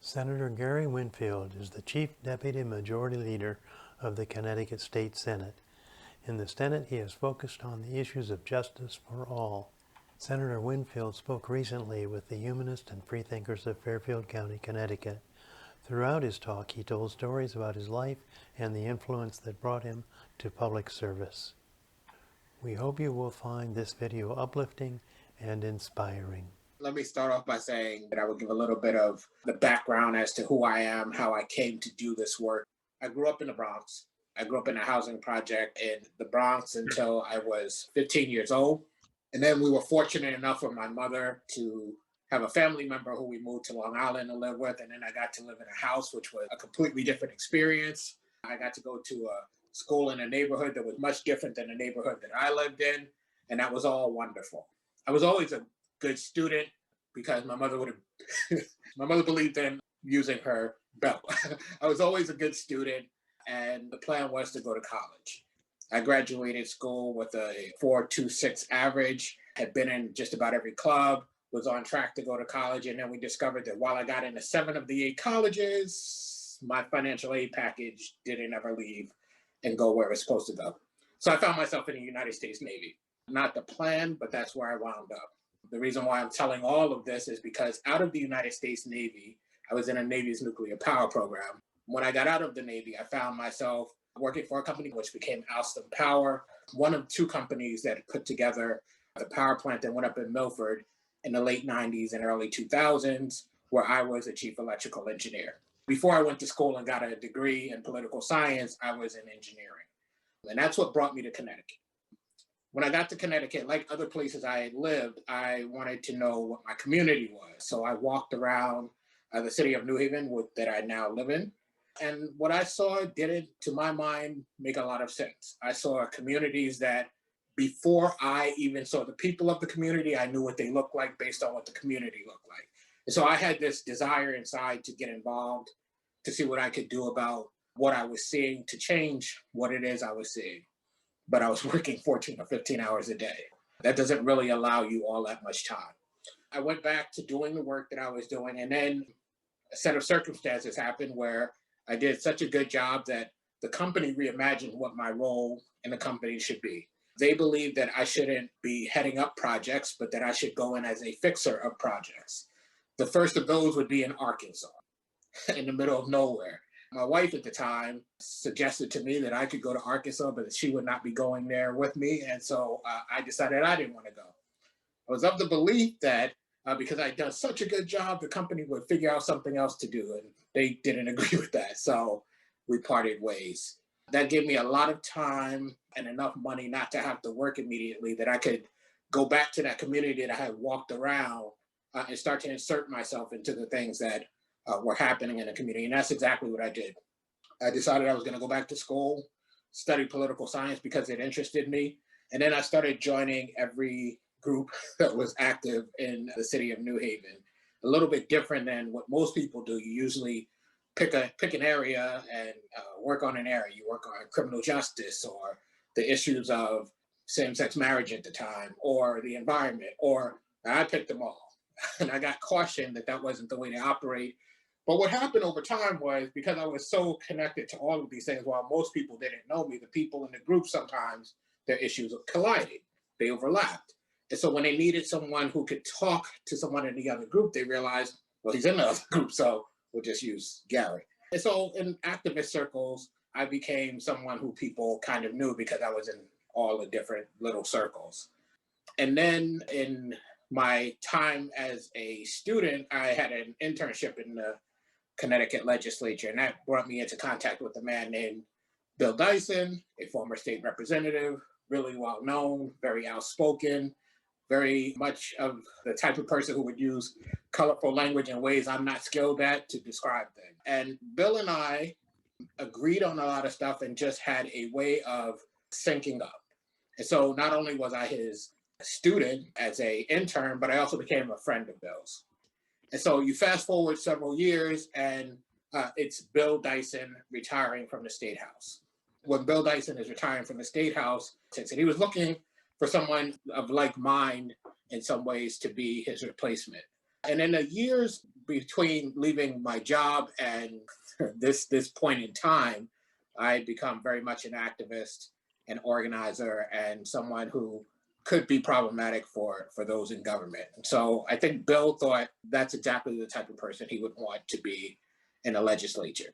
Senator Gary Winfield is the Chief Deputy Majority Leader of the Connecticut State Senate. In the Senate, he has focused on the issues of justice for all. Senator Winfield spoke recently with the humanists and freethinkers of Fairfield County, Connecticut. Throughout his talk, he told stories about his life and the influence that brought him to public service. We hope you will find this video uplifting and inspiring. Let me start off by saying that I will give a little bit of the background as to who I am, how I came to do this work. I grew up in the Bronx. I grew up in a housing project in the Bronx until I was 15 years old. And then we were fortunate enough for my mother to have a family member who we moved to Long Island to live with. And then I got to live in a house, which was a completely different experience. I got to go to a school in a neighborhood that was much different than the neighborhood that I lived in. And that was all wonderful. I was always a good student because my mother believed in using her belt. I was always a good student, and the plan was to go to college. I graduated school with a 4.26 average, had been in just about every club, was on track to go to college, and then we discovered that while I got into 7 of the 8 colleges, my financial aid package didn't ever leave and go where it was supposed to go. So I found myself in the United States Navy. Not the plan, but that's where I wound up. The reason why I'm telling all of this is because out of the United States Navy, I was in a Navy's nuclear power program. When I got out of the Navy, I found myself working for a company which became Alstom Power, one of 2 companies that put together the power plant that went up in Milford in the late 90s and early 2000s, where I was a chief electrical engineer. Before I went to school and got a degree in political science, I was in engineering. And that's what brought me to Connecticut. When I got to Connecticut, like other places I had lived, I wanted to know what my community was. So I walked around the city of New Haven that I now live in. And what I saw didn't, to my mind, make a lot of sense. I saw communities that before I even saw the people of the community, I knew what they looked like based on what the community looked like. And so I had this desire inside to get involved, to see what I could do about what I was seeing, to change what it is I was seeing. But I was working 14 or 15 hours a day. That doesn't really allow you all that much time. I went back to doing the work that I was doing, and then a set of circumstances happened where I did such a good job that the company reimagined what my role in the company should be. They believed that I shouldn't be heading up projects, but that I should go in as a fixer of projects. The first of those would be in Arkansas, in the middle of nowhere. My wife at the time suggested to me that I could go to Arkansas, but that she would not be going there with me. And so I decided I didn't want to go. I was of the belief that because I'd done such a good job, the company would figure out something else to do. And they didn't agree with that. So we parted ways. That gave me a lot of time and enough money not to have to work immediately, that I could go back to that community that I had walked around and start to insert myself into the things that were happening in the community. And that's exactly what I did. I decided I was going to go back to school, study political science because it interested me. And then I started joining every group that was active in the city of New Haven. A little bit different than what most people do. You usually pick an area and work on an area. You work on criminal justice or the issues of same-sex marriage at the time, or the environment, or I picked them all. And I got cautioned that that wasn't the way to operate. But what happened over time was, because I was so connected to all of these things, while most people didn't know me, the people in the group, sometimes their issues collided. They overlapped. And so when they needed someone who could talk to someone in the other group, they realized, well, he's in the other group, so we'll just use Gary. And so in activist circles, I became someone who people kind of knew because I was in all the different little circles. And then in my time as a student, I had an internship in the Connecticut legislature, and that brought me into contact with a man named Bill Dyson, a former state representative, really well known, very outspoken, very much of the type of person who would use colorful language in ways I'm not skilled at to describe things. And Bill and I agreed on a lot of stuff and just had a way of syncing up. And so not only was I his student as an intern, but I also became a friend of Bill's. And so you fast forward several years, and it's Bill Dyson retiring from the State House. When Bill Dyson is retiring from the State House, and he was looking for someone of like mind in some ways to be his replacement. And in the years between leaving my job and this point in time, I had become very much an activist, an organizer, and someone who could be problematic for those in government. So I think Bill thought that's exactly the type of person he would want to be in the legislature.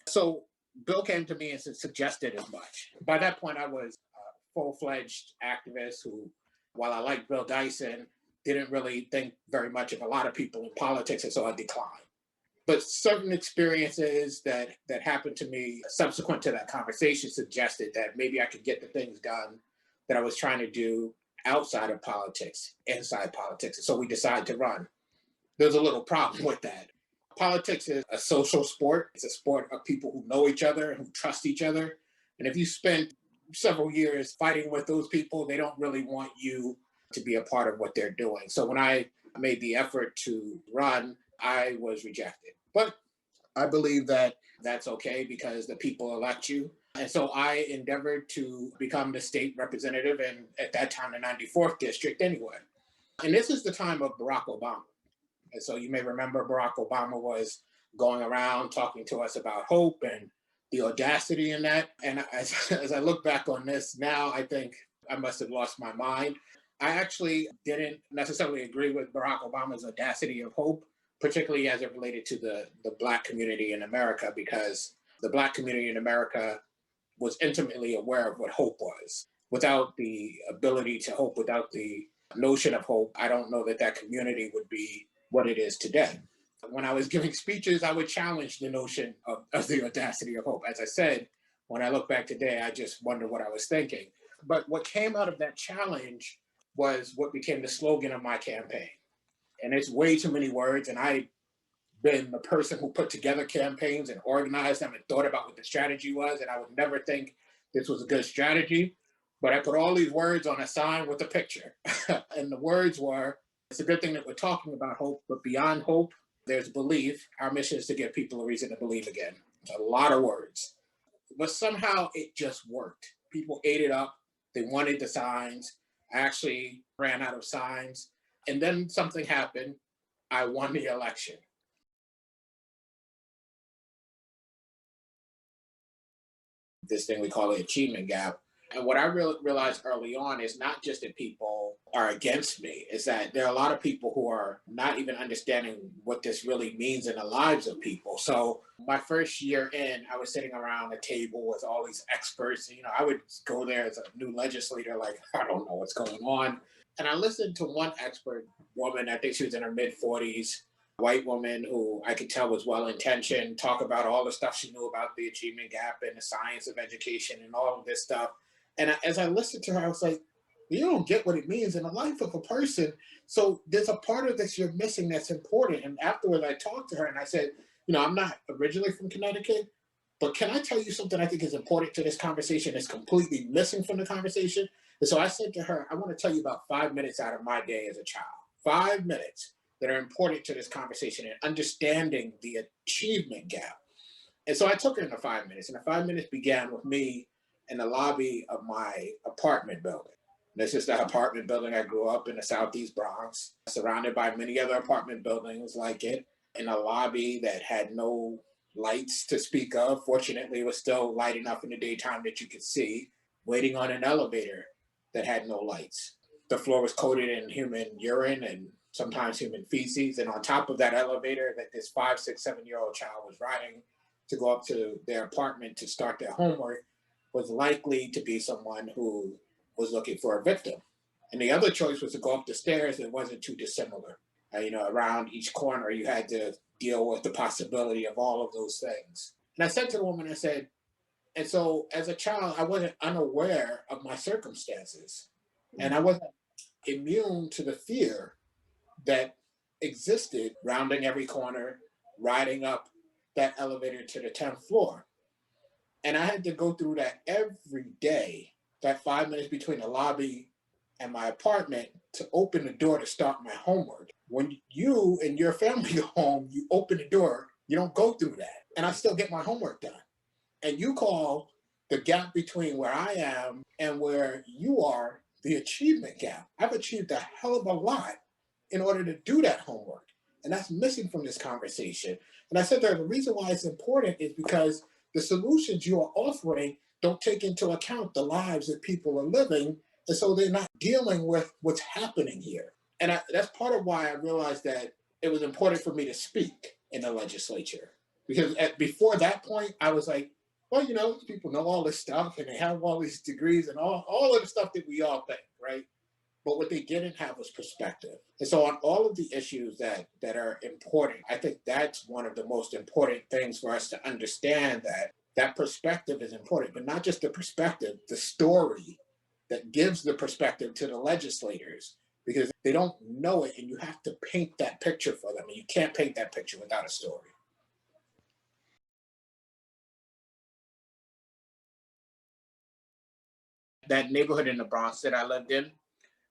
So Bill came to me and suggested as much. By that point, I was a full-fledged activist who, while I liked Bill Dyson, didn't really think very much of a lot of people in politics, and so I declined. But certain experiences that happened to me subsequent to that conversation suggested that maybe I could get the things done that I was trying to do outside of politics, inside politics. And so we decided to run. There's a little problem with that. Politics is a social sport. It's a sport of people who know each other and who trust each other. And if you spend several years fighting with those people, they don't really want you to be a part of what they're doing. So when I made the effort to run, I was rejected. But I believe that that's okay because the people elect you. And so I endeavored to become the state representative, and at that time, the 94th district anyway. And this is the time of Barack Obama. And so you may remember Barack Obama was going around talking to us about hope and the audacity in that. And as I look back on this now, I think I must have lost my mind. I actually didn't necessarily agree with Barack Obama's audacity of hope, particularly as it related to the Black community in America, because the Black community in America was intimately aware of what hope was. Without the ability to hope, without the notion of hope, I don't know that that community would be what it is today. When I was giving speeches, I would challenge the notion of the audacity of hope. As I said, when I look back today, I just wonder what I was thinking. But what came out of that challenge was what became the slogan of my campaign. And it's way too many words. And I've been the person who put together campaigns and organized them and thought about what the strategy was. And I would never think this was a good strategy. But I put all these words on a sign with a picture. And the words were, it's a good thing that we're talking about hope, but beyond hope, there's belief. Our mission is to give people a reason to believe again. A lot of words. But somehow it just worked. People ate it up. They wanted the signs. I actually ran out of signs. And then something happened. I won the election. This thing we call the achievement gap. And what I realized early on is not just that people are against me, is that there are a lot of people who are not even understanding what this really means in the lives of people. So my first year in, I was sitting around a table with all these experts. You know, I would go there as a new legislator, like, I don't know what's going on. And I listened to one expert woman, I think she was in her mid 40s, white woman who I could tell was well-intentioned, talk about all the stuff she knew about the achievement gap and the science of education and all of this stuff. And as I listened to her, I was like, you don't get what it means in the life of a person. So there's a part of this you're missing that's important. And afterwards, I talked to her and I said, you know, I'm not originally from Connecticut, but can I tell you something I think is important to this conversation that's completely missing from the conversation? And so I said to her, I want to tell you about 5 minutes out of my day as a child, 5 minutes that are important to this conversation and understanding the achievement gap. And so I took her in the 5 minutes, and the 5 minutes began with me in the lobby of my apartment building. This is the apartment building I grew up in the Southeast Bronx, surrounded by many other apartment buildings like it, in a lobby that had no lights to speak of. Fortunately, it was still light enough in the daytime that you could see, waiting on an elevator that had no lights. The floor was coated in human urine and sometimes human feces. And on top of that elevator that this 5, 6, 7-year-old child was riding to go up to their apartment to start their homework was likely to be someone who was looking for a victim. And the other choice was to go up the stairs. It wasn't too dissimilar. You know, around each corner, you had to deal with the possibility of all of those things. And I said to the woman, I said, and so as a child, I wasn't unaware of my circumstances. And I wasn't immune to the fear that existed rounding every corner, riding up that elevator to the 10th floor. And I had to go through that every day, that 5 minutes between the lobby and my apartment to open the door to start my homework. When you and your family go home, you open the door, you don't go through that. And I still get my homework done. And you call the gap between where I am and where you are the achievement gap. I've achieved a hell of a lot in order to do that homework. And that's missing from this conversation. And I said that the reason why it's important is because the solutions you are offering don't take into account the lives that people are living. And so they're not dealing with what's happening here. And that's part of why I realized that it was important for me to speak in the legislature. Because before that point, I was like, well, these people know all this stuff and they have all these degrees and all of the stuff that we all think, right? But what they didn't have was perspective. And so on all of the issues that are important, I think that's one of the most important things for us to understand, that perspective is important, but not just the perspective, the story that gives the perspective to the legislators, because they don't know it and you have to paint that picture for them. And you can't paint that picture without a story. That neighborhood in the Bronx that I lived in,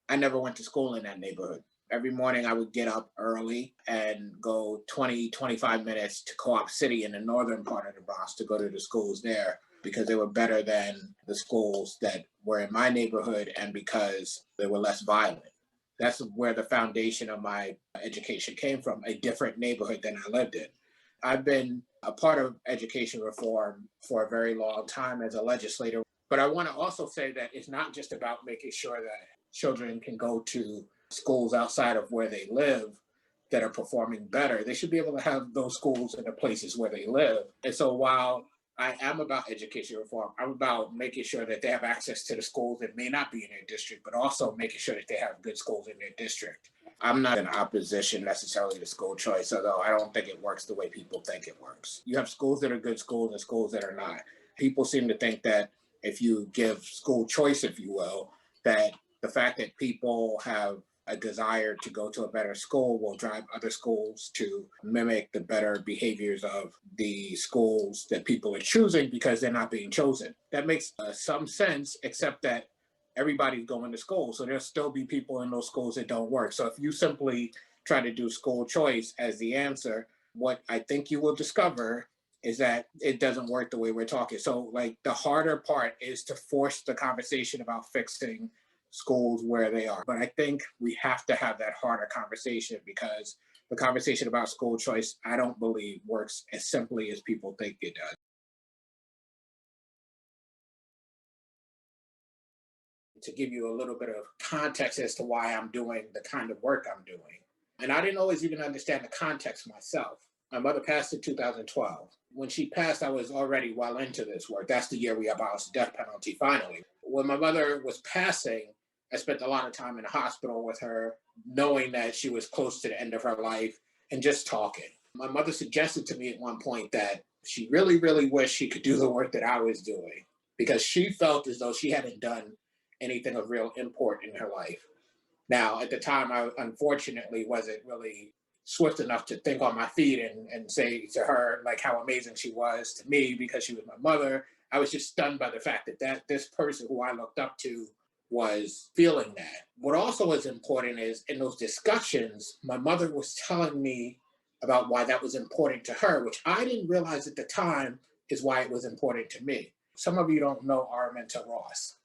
I never went to school in that neighborhood. Every morning I would get up early and go 20, 25 minutes to Co-op City in the northern part of the Bronx to go to the schools there because they were better than the schools that were in my neighborhood and because they were less violent. That's where the foundation of my education came from, a different neighborhood than I lived in. I've been a part of education reform for a very long time as a legislator, but I want to also say that it's not just about making sure that children can go to schools outside of where they live that are performing better. They should be able to have those schools in the places where they live. And so while I am about education reform, I'm about making sure that they have access to the schools that may not be in their district, but also making sure that they have good schools in their district. I'm not in opposition necessarily to school choice, although I don't think it works the way people think it works. You have schools that are good schools and schools that are not. People seem to think that if you give school choice, if you will, that the fact that people have a desire to go to a better school will drive other schools to mimic the better behaviors of the schools that people are choosing because they're not being chosen. That makes some sense, except that everybody's going to school. So there'll still be people in those schools that don't work. So if you simply try to do school choice as the answer, what I think you will discover is that it doesn't work the way we're talking. So like the harder part is to force the conversation about fixing schools where they are. But I think we have to have that harder conversation because the conversation about school choice, I don't believe works as simply as people think it does. To give you a little bit of context as to why I'm doing the kind of work I'm doing. And I didn't always even understand the context myself. My mother passed in 2012. When she passed, I was already well into this work. That's the year we abolished the death penalty finally. When my mother was passing, I spent a lot of time in the hospital with her, knowing that she was close to the end of her life and just talking. My mother suggested to me at one point that she really, really wished she could do the work that I was doing because she felt as though she hadn't done anything of real import in her life. Now, at the time, I unfortunately wasn't really swift enough to think on my feet and say to her like how amazing she was to me because she was my mother. I was just stunned by the fact that this person who I looked up to was feeling that. What also is important is in those discussions, my mother was telling me about why that was important to her, which I didn't realize at the time is why it was important to me. Some of you don't know Araminta Ross.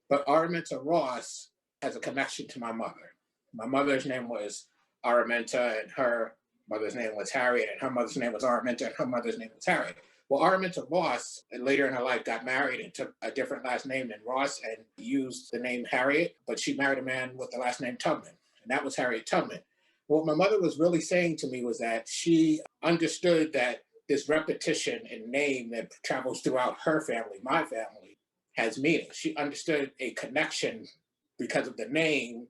But Araminta Ross has a connection to my mother. My mother's name was Araminta, and her mother's name was Harriet, and her mother's name was Araminta, and her mother's name was Harriet. Well, Araminta Ross, later in her life, got married and took a different last name than Ross and used the name Harriet, but she married a man with the last name Tubman, and that was Harriet Tubman. What my mother was really saying to me was that she understood that this repetition in name that travels throughout her family, my family, has meaning. She understood a connection because of the name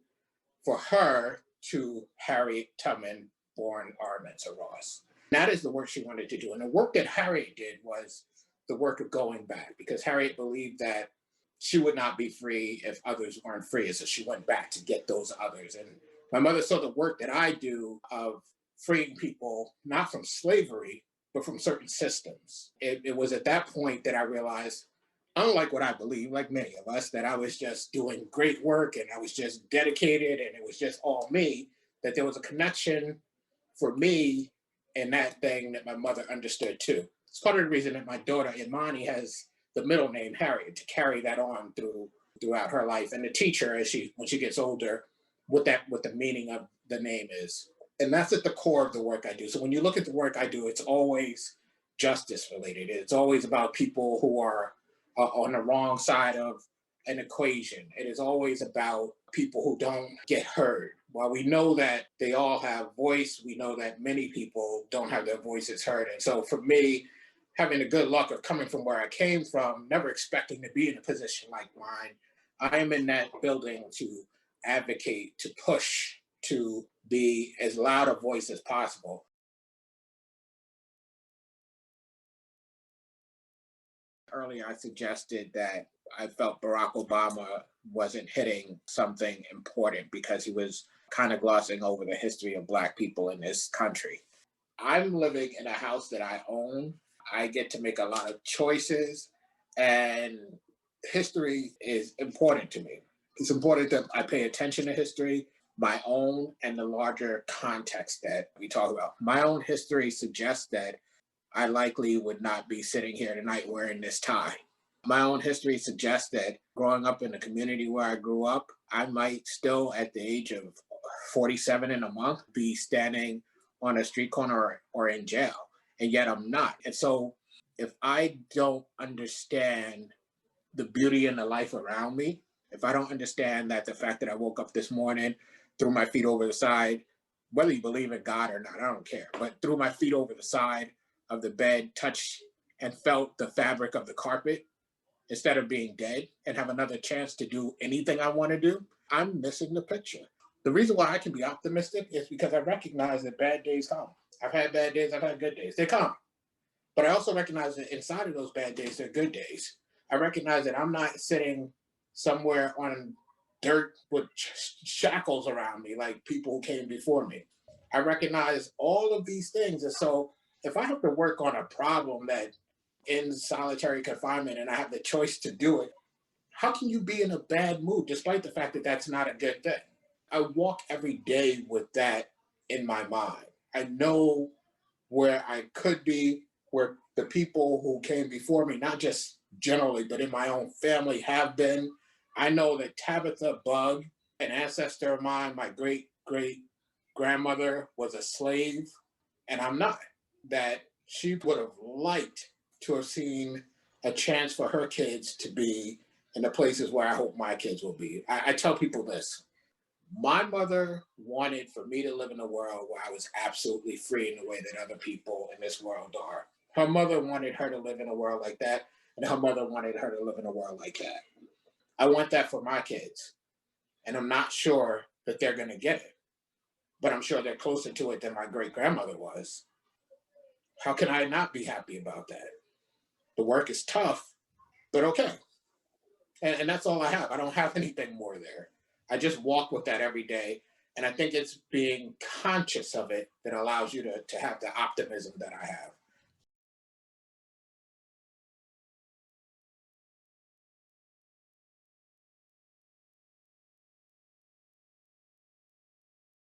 for her to Harriet Tubman, born Araminta Ross. That is the work she wanted to do. And the work that Harriet did was the work of going back because Harriet believed that she would not be free if others weren't free. And so she went back to get those others. And my mother saw the work that I do of freeing people, not from slavery, but from certain systems. It was at that point that I realized, unlike what I believe, like many of us, that I was just doing great work and I was just dedicated and it was just all me, that there was a connection for me in that thing that my mother understood too. It's part of the reason that my daughter Imani has the middle name Harriet to carry that on throughout her life and to teach her as when she gets older what the meaning of the name is. And that's at the core of the work I do. So when you look at the work I do, it's always justice related. It's always about people who are on the wrong side of an equation. It is always about people who don't get heard. While we know that they all have voice, we know that many people don't have their voices heard. And so for me, having the good luck of coming from where I came from, never expecting to be in a position like mine, I am in that building to advocate, to push, to be as loud a voice as possible. Earlier, I suggested that I felt Barack Obama wasn't hitting something important because he was kind of glossing over the history of Black people in this country. I'm living in a house that I own. I get to make a lot of choices, and history is important to me. It's important that I pay attention to history, my own, and the larger context that we talk about. My own history suggests that I likely would not be sitting here tonight wearing this tie. My own history suggests that growing up in the community where I grew up, I might still, at the age of 47 in a month, be standing on a street corner or in jail, and yet I'm not. And so if I don't understand the beauty and the life around me, if I don't understand that the fact that I woke up this morning, threw my feet over the side, whether you believe in God or not, I don't care, but threw my feet over the side of the bed, touched and felt the fabric of the carpet instead of being dead and have another chance to do anything I want to do, I'm missing the picture. The reason why I can be optimistic is because I recognize that bad days come. I've had bad days, I've had good days. They come. But I also recognize that inside of those bad days, they're good days. I recognize that I'm not sitting somewhere on dirt with shackles around me like people who came before me. I recognize all of these things. And so if I have to work on a problem that ends solitary confinement and I have the choice to do it, how can you be in a bad mood despite the fact that that's not a good thing? I walk every day with that in my mind. I know where I could be, where the people who came before me, not just generally, but in my own family have been. I know that Tabitha Bug, an ancestor of mine, my great great grandmother, was a slave, and I'm not. That she would have liked to have seen a chance for her kids to be in the places where I hope my kids will be. I tell people this. My mother wanted for me to live in a world where I was absolutely free in the way that other people in this world are. Her mother wanted her to live in a world like that, and her mother wanted her to live in a world like that. I want that for my kids, and I'm not sure that they're going to get it, but I'm sure they're closer to it than my great grandmother was. How can I not be happy about that? The work is tough, but okay. And that's all I have. I don't have anything more there. I just walk with that every day. And I think it's being conscious of it that allows you to have the optimism that I have.